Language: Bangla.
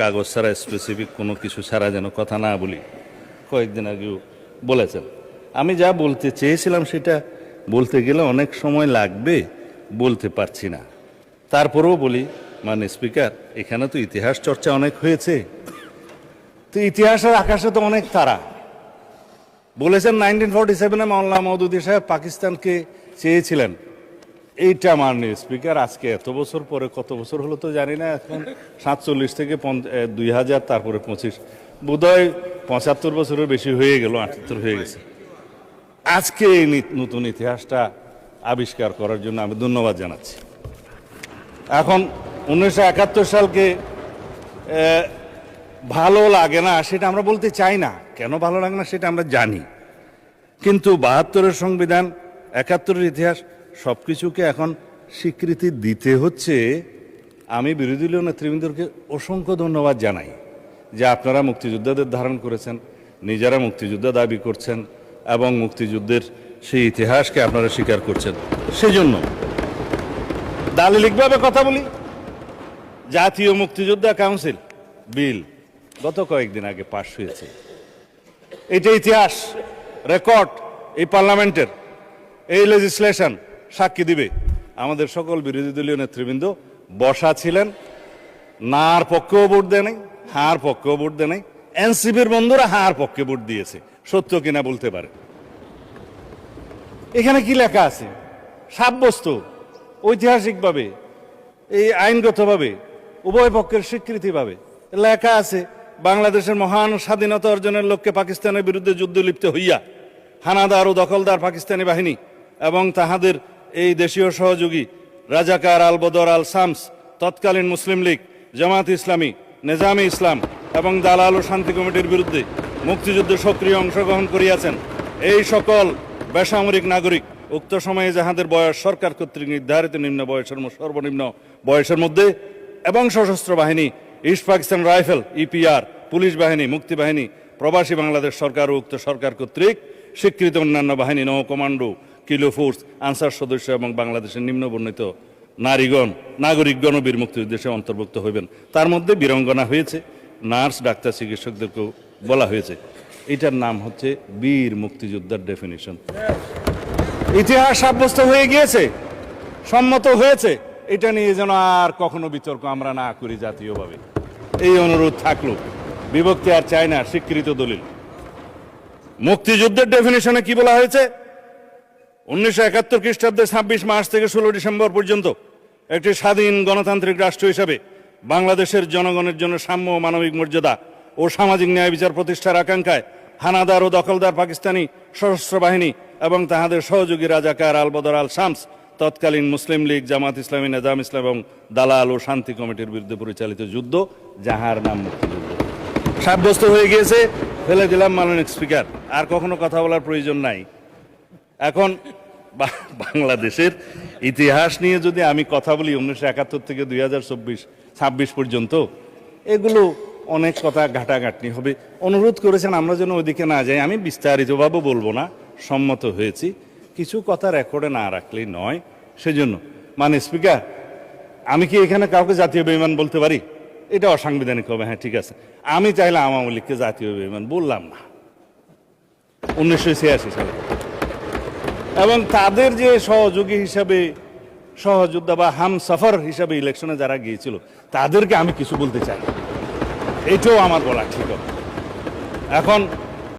কাগজ ছাড়া স্পেসিফিক কোনো কিছু ছাড়া যেন কথা না বলি, কয়েকদিন আগেও বলেছেন। আমি যা বলতে চেয়েছিলাম সেটা বলতে গেলে অনেক সময় লাগবে, বলতে পারছি না। তারপরেও বলি, মানে স্পিকার, এখানে তো ইতিহাস চর্চা অনেক হয়েছে, তো ইতিহাসের আকাশে তো অনেক তারা। বলেছেন 1947-এ মাওলানা মওদুদী সাহেব পাকিস্তানকে চেয়েছিলেন। এইটা মাননীয় স্পিকার আজকে এত বছর পরে, কত বছর হলো তো জানি না, এখন 47 থেকে 2000, তারপরে 25, বোধহয় 75 বছরের বেশি হয়ে গেল, 78 হয়ে গেছে। আজকে এই নতুন ইতিহাসটা আবিষ্কার করার জন্য আমি ধন্যবাদ জানাচ্ছি। এখন 1971 সালকে ভালো লাগে না সেটা আমরা বলতে চাই না, কেন ভালো লাগে না সেটা আমরা জানি, কিন্তু 72-এর সংবিধান, 71-এর ইতিহাস সব কিছুকে এখন স্বীকৃতি দিতে হচ্ছে। আমি বিরোধী দলীয় নেতৃবৃন্দকে অসংখ্য ধন্যবাদ জানাই যে আপনারা মুক্তিযোদ্ধাদের ধারণ করেছেন, নিজেরা মুক্তিযোদ্ধা দাবি করছেন এবং মুক্তিযুদ্ধের সেই ইতিহাসকে আপনারা স্বীকার করছেন। সেজন্য দালিলিকভাবে কথা বলি, জাতীয় মুক্তিযোদ্ধা কাউন্সিল বিল গত কয়েকদিন আগে পাশ হয়েছে। এটা ইতিহাস, রেকর্ড, এই পার্লামেন্টের এই লেজিসলেশন সাক্ষী দিবে। আমাদের সকল বিরোধী দলীয় নেতৃবৃন্দ বসা ছিলেন, নার পক্ষেও ভোট দেয় নাই, হার পক্ষেও ভোট দেয় নাই। এনসিপির বন্ধুরা হার পক্ষে ভোট দিয়েছে, সত্য কিনা বলতে পারে। এখানে কি লেখা আছে? সাব্যস্ত ঐতিহাসিকভাবে, এই আইনগতভাবে, উভয় পক্ষের স্বীকৃতিভাবে লেখা আছে, বাংলাদেশের মহান স্বাধীনতা অর্জনের লক্ষ্যে পাকিস্তানের বিরুদ্ধে যুদ্ধ লিপ্ত হইয়া হানাদার ও দখলদার পাকিস্তানি বাহিনী এবং তাহাদের এই দেশীয় সহযোগী রাজাকার আল বদর আল শামস, তৎকালীন মুসলিম লীগ, জামাত ইসলামী, নেজামে ইসলাম এবং দালাল ও শান্তি কমিটির বিরুদ্ধে মুক্তিযুদ্ধে সক্রিয় অংশগ্রহণ করিয়াছেন। এই সকল বেসামরিক নাগরিক উক্ত সময়ে যাহাদের বয়স সরকার কর্তৃক নির্ধারিত নিম্ন বয়সের সর্বনিম্ন বয়সের মধ্যে এবং সশস্ত্র বাহিনী, east Pakistan rifle, EPR, police বাহিনী, মুক্তিবাহিনী, প্রবাসী বাংলাদেশ সরকার ও উক্ত সরকার কর্তৃক স্বীকৃত অন্যান্য বাহিনী, নৌ কমান্ডো, কিলো ফোর্স, আনসার সদস্য এবং বাংলাদেশের নিম্নবর্ণিত নাগরিকগণ বীর মুক্তিযুদ্ধে অন্তর্ভুক্ত হইবেন। তার মধ্যে বীরাঙ্গনা হয়েছে, নার্স, ডাক্তার, চিকিৎসকদেরকেও বলা হয়েছে। এটার নাম হচ্ছে বীর মুক্তিযোদ্ধার ডেফিনিশন। ইতিহাস সাব্যস্ত হয়ে গিয়েছে, সম্মত হয়েছে। এটা নিয়ে যেন আর কখনো বিতর্ক আমরা না করি জাতীয়ভাবে, এই অনুরোধ থাকলো। বিভক্তি আর চাই না, স্বীকৃত দলিল। মুক্তিযুদ্ধের ডেফিনিশনে কি বলা হয়েছে? 1971 খ্রিস্টাব্দে 26 মার্চ থেকে 16 ডিসেম্বর পর্যন্ত একটি স্বাধীন গণতান্ত্রিক রাষ্ট্র হিসাবে বাংলাদেশের জনগণের জন্য সাম্য, মানবিক মর্যাদা ও সামাজিক ন্যায় বিচার প্রতিষ্ঠার আকাঙ্ক্ষায় হানাদার ও দখলদার পাকিস্তানি সশস্ত্র বাহিনী এবং তাহাদের সহযোগী রাজাকার আল বদর আল শামস, তৎকালীন মুসলিম লীগ, জামাত ইসলামী, নেজাম ইসলাম এবং দালাল ও শান্তি কমিটির বিরুদ্ধে পরিচালিত যুদ্ধ, যাহার নাম মুক্তিযুদ্ধ, সাব্যস্ত হয়ে গিয়েছে। ফেলে দিলাম মাননীয় স্পিকার, আর কখনো কথা বলার প্রয়োজন নাই। এখন বাংলাদেশের ইতিহাস নিয়ে যদি আমি কথা বলি 1971 থেকে 2026 পর্যন্ত, এগুলো অনেক কথা ঘাটাঘাটনি হবে। অনুরোধ করেছেন আমরা যেন ওইদিকে না যাই। আমি বিস্তারিতভাবে বলবো না, সম্মত হয়েছি। কিছু কথা রেকর্ডে না রাখলেই নয়, সেজন্য মানে স্পিকার, আমি কি এখানে কাউকে জাতীয় বেঈমান বলতে পারি? এটা অসাংবিধানিক হবে। হ্যাঁ, ঠিক আছে, আমি চাইলে আওয়ামী লীগকে জাতীয় বেঈমান বললাম না 1986 সালে, এবং তাদের যে সহযোগী হিসাবে, সহযোদ্ধা বা হামসফর হিসাবে ইলেকশনে যারা গিয়েছিল, তাদেরকে আমি কিছু বলতে চাই, এটাও আমার বলা ঠিক হবে। এখন